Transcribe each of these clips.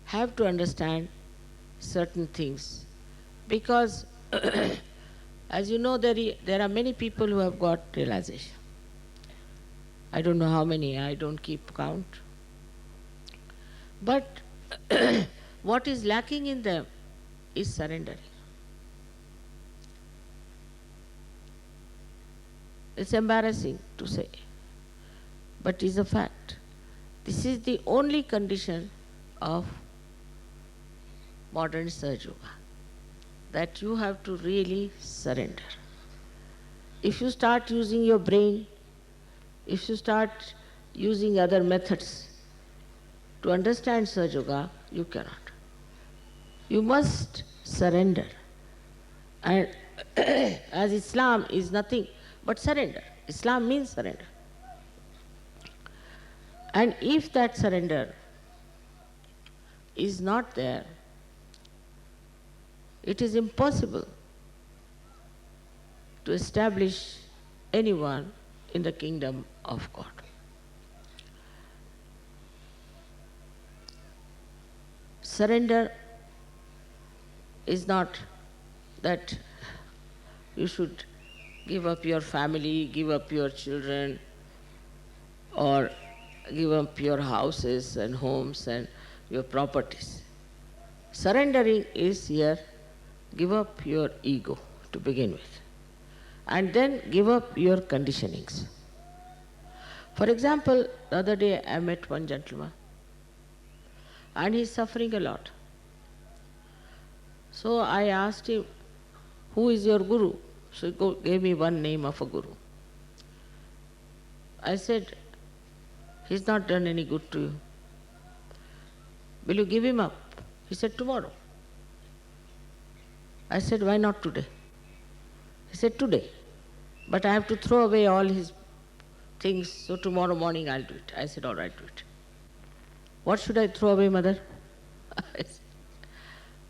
have to understand certain things. Because, as you know, there are many people who have got realization. I don't know how many, I don't keep count. But what is lacking in them is surrendering. It's embarrassing to say, but it is a fact. This is the only condition of modern Sahaja Yoga, that you have to really surrender. If you start using your brain, if you start using other methods to understand Sahaja Yoga, you cannot. You must surrender. And as Islam is nothing but surrender. Islam means surrender. And if that surrender is not there, it is impossible to establish anyone in the kingdom of God. Surrender is not that you should give up your family, give up your children, or give up your houses and homes and your properties. Surrendering is here, give up your ego to begin with, and then give up your conditionings. For example, the other day I met one gentleman, and he's suffering a lot. So I asked him, who is your guru? So he gave me one name of a guru. I said, he's not done any good to you. Will you give him up? He said, tomorrow. I said, why not today? He said, today. But I have to throw away all his things, so tomorrow morning I'll do it. I said, all right, do it. What should I throw away, mother?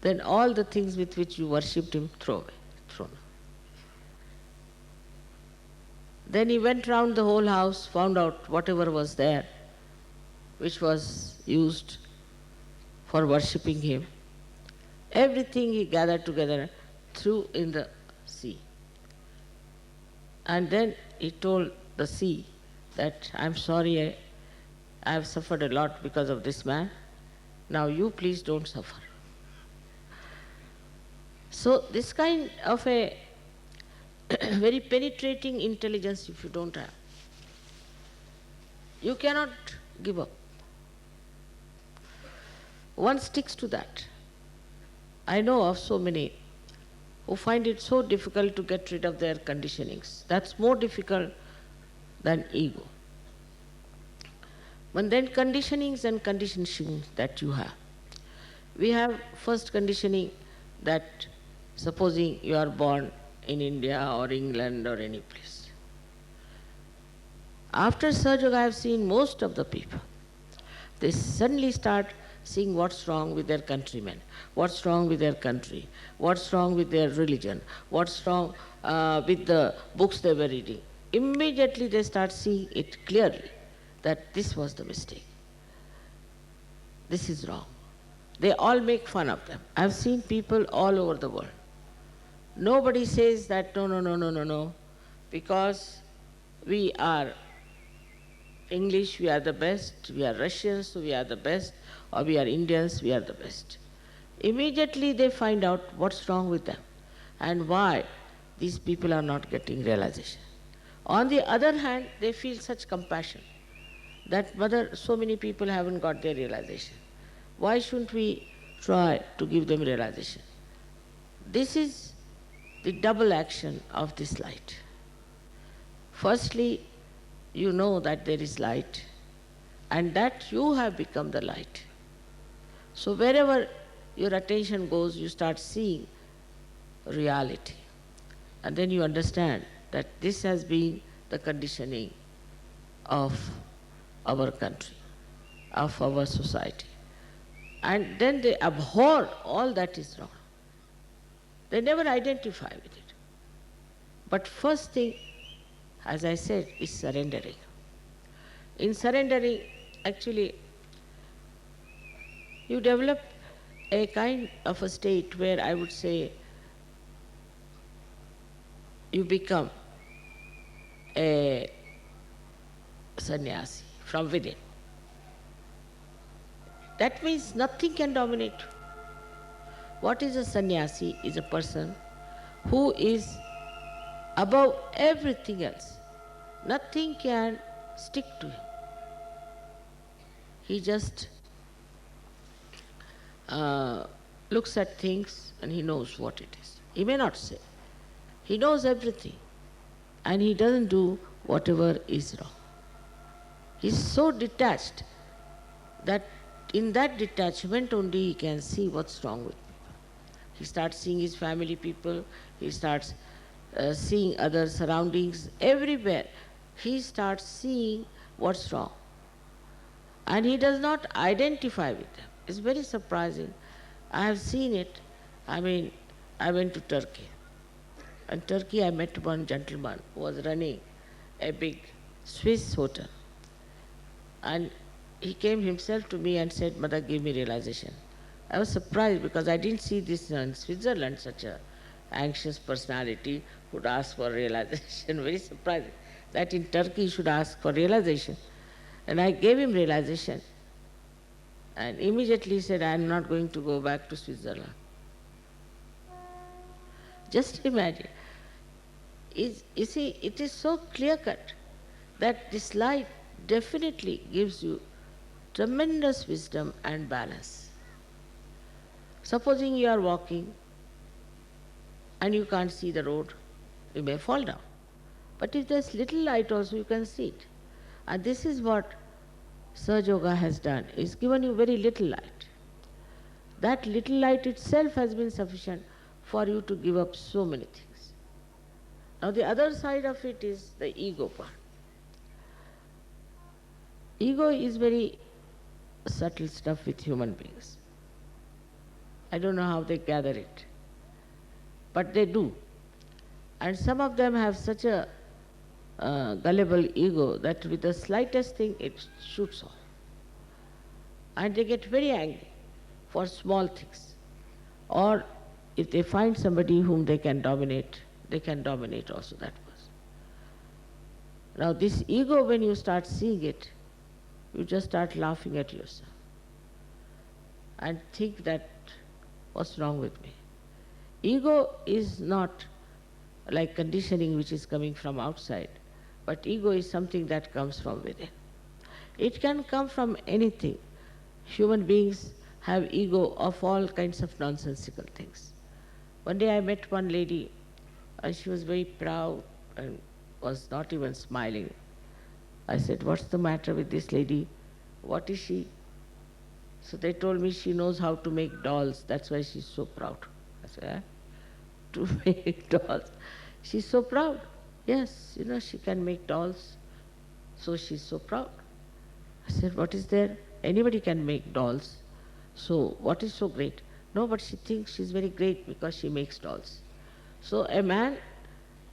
Then all the things with which you worshipped him, throw away, thrown. Then he went round the whole house, found out whatever was there, which was used for worshipping him. Everything he gathered together, threw in the sea. And then he told the sea that, I'm sorry, I have suffered a lot because of this man. Now you please don't suffer. So this kind of a very penetrating intelligence, if you don't have, you cannot give up. One sticks to that. I know of so many who find it so difficult to get rid of their conditionings. That's more difficult than ego. But then conditionings and conditionings that you have. We have first conditioning that supposing you are born in India or England or any place. After Sahaja Yoga, I have seen most of the people, they suddenly start seeing what's wrong with their countrymen, what's wrong with their country, what's wrong with their religion, what's wrong with the books they were reading. Immediately they start seeing it clearly that this was the mistake. This is wrong. They all make fun of them. I've seen people all over the world. Nobody says that no, because we are English, we are the best, we are Russians, so we are the best, or we are Indians, we are the best. Immediately they find out what's wrong with them and why these people are not getting realization. On the other hand, they feel such compassion that, mother, so many people haven't got their realization. Why shouldn't we try to give them realization? This is the double action of this light. Firstly, you know that there is light and that you have become the light. So wherever your attention goes, you start seeing reality. And then you understand that this has been the conditioning of our country, of our society. And then they abhor all that is wrong. They never identify with it. But first thing, as I said, is surrendering. In surrendering, actually, You develop a kind of a state where I would say you become a sannyasi from within. That means nothing can dominate you. What is a sannyasi? Is a person who is above everything else. Nothing can stick to him. He just looks at things and he knows what it is. He may not say. He knows everything and he doesn't do whatever is wrong. He is so detached that in that detachment only he can see what's wrong with people. He starts seeing his family people, he starts seeing other surroundings, everywhere. He starts seeing what's wrong. And he does not identify with them. It's very surprising. I have seen it. I mean, I went to Turkey. In Turkey, I met one gentleman who was running a big Swiss hotel. And he came himself to me and said, Mother, give me realization. I was surprised because I didn't see this in Switzerland, such a anxious personality would ask for realization. Very surprising that in Turkey he should ask for realization. And I gave him realization. And immediately he said, I am not going to go back to Switzerland. Just imagine. You see, it is so clear-cut that this light definitely gives you tremendous wisdom and balance. Supposing you are walking and you can't see the road, you may fall down. But if there's little light also, you can see it. And this is what Sahaja Yoga has done. It's given you very little light. That little light itself has been sufficient for you to give up so many things. Now the other side of it is the ego part. Ego is very subtle stuff with human beings. I don't know how they gather it, but they do. And some of them have such a gullible ego that with the slightest thing it shoots off. And they get very angry for small things. Or if they find somebody whom they can dominate also that person. Now this ego, when you start seeing it, you just start laughing at yourself and think that, what's wrong with me? Ego is not like conditioning which is coming from outside, but ego is something that comes from within. It can come from anything. Human beings have ego of all kinds of nonsensical things. One day I met one lady and she was very proud and was not even smiling. I said, what's the matter with this lady? What is she? So they told me she knows how to make dolls, that's why she's so proud. I said, eh? To make dolls? She's so proud. Yes, she can make dolls, so she's so proud. I said, what is there? Anybody can make dolls, so what is so great? No, but she thinks she's very great because she makes dolls. So a man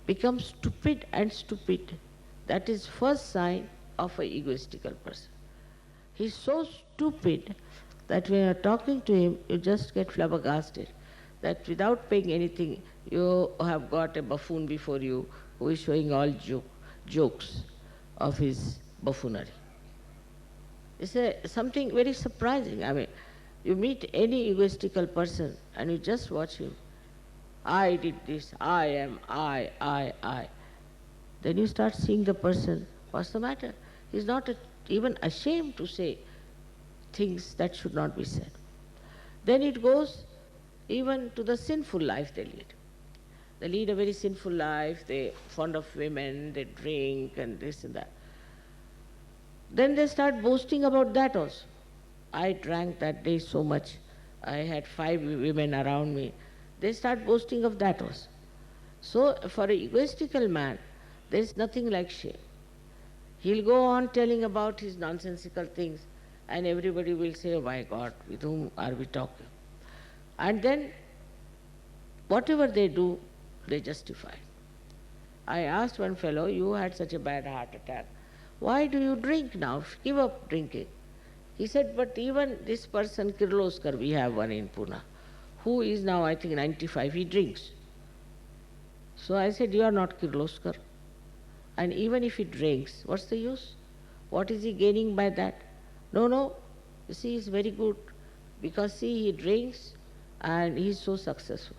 becomes stupid and stupid. That is first sign of an egoistical person. He's so stupid that when you're talking to him, you just get flabbergasted. That without paying anything, you have got a buffoon before you who is showing all jokes of his buffoonery. It's something very surprising. I mean, you meet any egoistical person and you just watch him. I did this, I am, I. Then you start seeing the person, what's the matter? He's not even ashamed to say things that should not be said. Then it goes even to the sinful life they lead. They lead a very sinful life, they're fond of women, they drink and this and that. Then they start boasting about that also. I drank that day so much, I had 5 women around me. They start boasting of that also. So for an egoistical man, there is nothing like shame. He'll go on telling about his nonsensical things and everybody will say, oh my God, with whom are we talking? And then whatever they do, they justify. I asked one fellow, you had such a bad heart attack. Why do you drink now? Give up drinking. He said, but even this person, Kirloskar, we have one in Pune, who is now, I think, 95, he drinks. So I said, you are not Kirloskar. And even if he drinks, what's the use? What is he gaining by that? No, no. You see, he's very good. Because see, he drinks and he's so successful.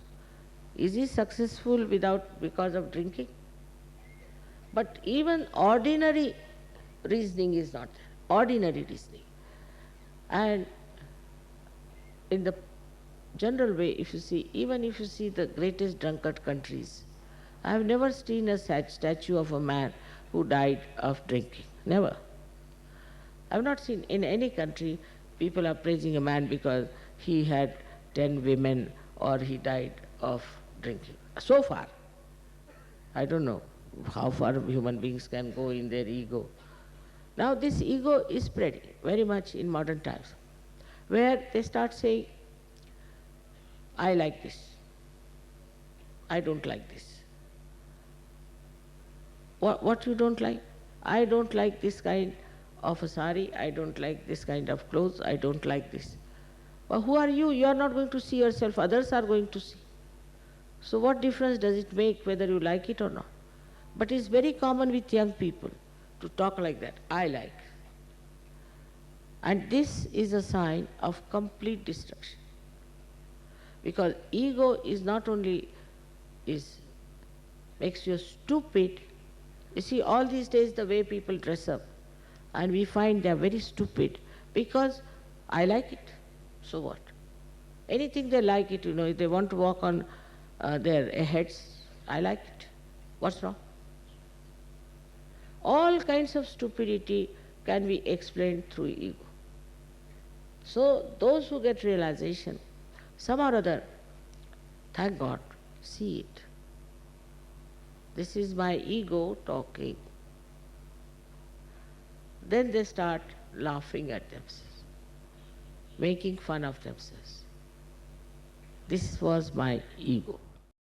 Is he successful because of drinking? But even ordinary reasoning is not there. Ordinary reasoning. And in the general way, if you see, even if you see the greatest drunkard countries, I have never seen a statue of a man who died of drinking. Never. I have not seen in any country people are praising a man because he had 10 women or he died of drinking. So far. I don't know how far human beings can go in their ego. Now this ego is spreading very much in modern times, where they start saying, I like this, I don't like this. What you don't like? I don't like this kind of a sari, I don't like this kind of clothes, I don't like this. But who are you? You are not going to see yourself, others are going to see. So what difference does it make whether you like it or not? But it's very common with young people to talk like that, I like. And this is a sign of complete destruction. Because ego is not only makes you stupid. You see, all these days the way people dress up, and we find they are very stupid because I like it. So what? Anything they like it, if they want to walk on their heads, I like it. What's wrong? All kinds of stupidity can be explained through ego. So those who get realization, somehow or other, thank God, see it. This is my ego talking. Then they start laughing at themselves, making fun of themselves. This was my ego.